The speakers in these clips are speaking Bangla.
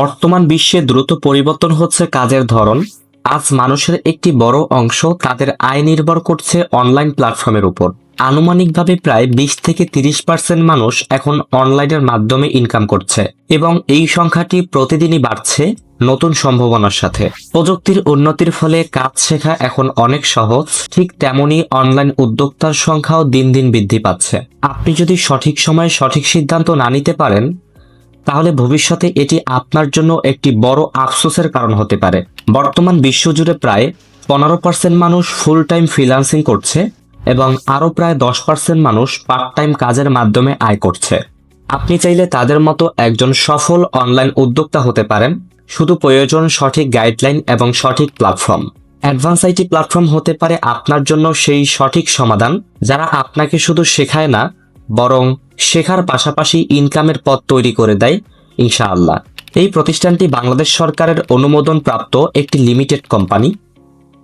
বর্তমান বিশ্বে দ্রুত পরিবর্তন হচ্ছে কাজের ধরন। আজ মানুষের একটি বড় অংশ তাদের আয় নির্ভর করছে অনলাইন প্ল্যাটফর্মের উপর। আনুমানিকভাবে প্রায় 20 থেকে 30% মানুষ এখন অনলাইনের মাধ্যমে ইনকাম করছে এবং এই সংখ্যাটি প্রতিদিনই বাড়ছে নতুন সম্ভাবনার সাথে। প্রযুক্তির উন্নতির ফলে কাজ শেখা এখন অনেক সহজ, ঠিক তেমনি অনলাইন উদ্যোক্তার সংখ্যাও দিন দিন বৃদ্ধি পাচ্ছে। আপনি যদি সঠিক সময়ে সঠিক সিদ্ধান্ত না নিতে পারেন, তাহলে ভবিষ্যতে এটি আপনার জন্য একটি বড় আফসোসের কারণ হতে পারে। বর্তমান বিশ্বজুড়ে প্রায় 15% মানুষ ফুল টাইম ফ্রিল্যান্সিং করছে এবং আরও প্রায় 10% মানুষ পার্ট টাইম কাজের মাধ্যমে আয় করছে। আপনি চাইলে তাদের মতো একজন সফল অনলাইন উদ্যোক্তা হতে পারেন। শুধু প্রয়োজন সঠিক গাইডলাইন এবং সঠিক প্ল্যাটফর্ম। অ্যাডভান্স আইটি প্ল্যাটফর্ম হতে পারে আপনার জন্য সেই সঠিক সমাধান, যারা আপনাকে শুধু শেখায় না, বরং শেখার পাশাপাশি ইনকামের পথ তৈরি করে দেয় ইনশাআল্লাহ। এই প্রতিষ্ঠানটি বাংলাদেশ সরকারের অনুমোদন প্রাপ্ত একটি লিমিটেড কোম্পানি,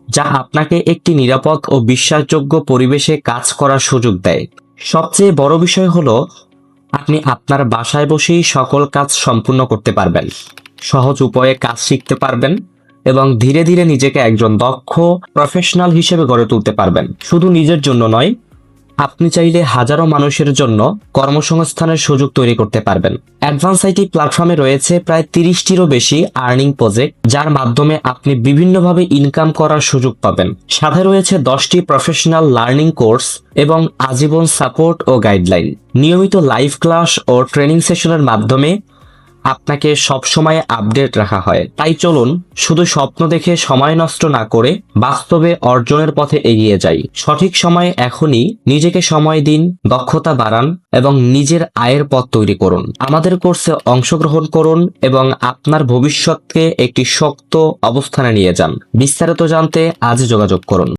যা আপনাকে একটি নিরাপদ ও বিশ্বাসযোগ্য পরিবেশে কাজ করার সুযোগ দেয়। সবচেয়ে বড় বিষয় হলো, আপনি আপনার বাসায় বসেই সকল কাজ সম্পূর্ণ করতে পারবেন, সহজ উপায়ে কাজ শিখতে পারবেন এবং ধীরে ধীরে নিজেকে একজন দক্ষ প্রফেশনাল হিসেবে গড়ে তুলতে পারবেন। শুধু নিজের জন্য নয়, আপনি চাইলে হাজারো মানুষের জন্য কর্মসংস্থানের সুযোগ তৈরি করতে পারবেন। অ্যাডভান্স আইটি প্ল্যাটফর্মে রয়েছে প্রায় 30টিরও বেশি আর্নিং প্রজেক্ট, যার মাধ্যমে আপনি বিভিন্নভাবে ইনকাম করার সুযোগ পাবেন। সাথে রয়েছে 10টি প্রফেশনাল লার্নিং কোর্স এবং আজীবন সাপোর্ট ও গাইডলাইন। নিয়মিত লাইভ ক্লাস ও ট্রেনিং সেশনের মাধ্যমে আপনাকে সবসময় আপডেট রাখা হয়। তাই চলুন শুধু স্বপ্ন দেখে সময় নষ্ট না করে বাস্তবে অর্জনের পথে এগিয়ে যাই। সঠিক সময় এখনই। নিজেকে সময় দিন, দক্ষতা বাড়ান এবং নিজের আয়ের পথ তৈরি করুন। আমাদের কোর্সে অংশগ্রহণ করুন এবং আপনার ভবিষ্যৎকে একটি শক্ত অবস্থানে নিয়ে যান। বিস্তারিত জানতে আজ যোগাযোগ করুন।